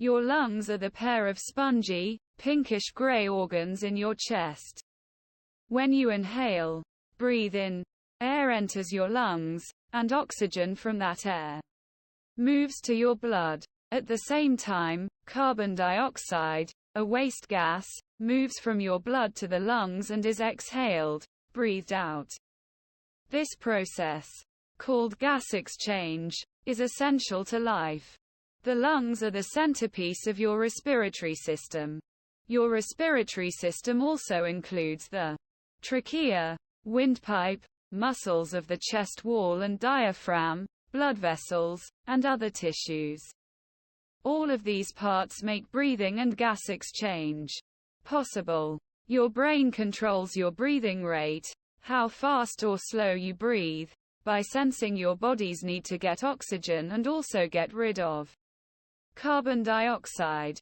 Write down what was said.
Your lungs are the pair of spongy, pinkish-gray organs in your chest. When you inhale, breathe in, air enters your lungs, and oxygen from that air moves to your blood. At the same time, carbon dioxide, a waste gas, moves from your blood to the lungs and is exhaled, breathed out. This process, called gas exchange, is essential to life. The lungs are the centerpiece of your respiratory system. Your respiratory system also includes the trachea, windpipe, muscles of the chest wall and diaphragm, blood vessels, and other tissues. All of these parts make breathing and gas exchange possible. Your brain controls your breathing rate, how fast or slow you breathe, by sensing your body's need to get oxygen and also get rid of carbon dioxide.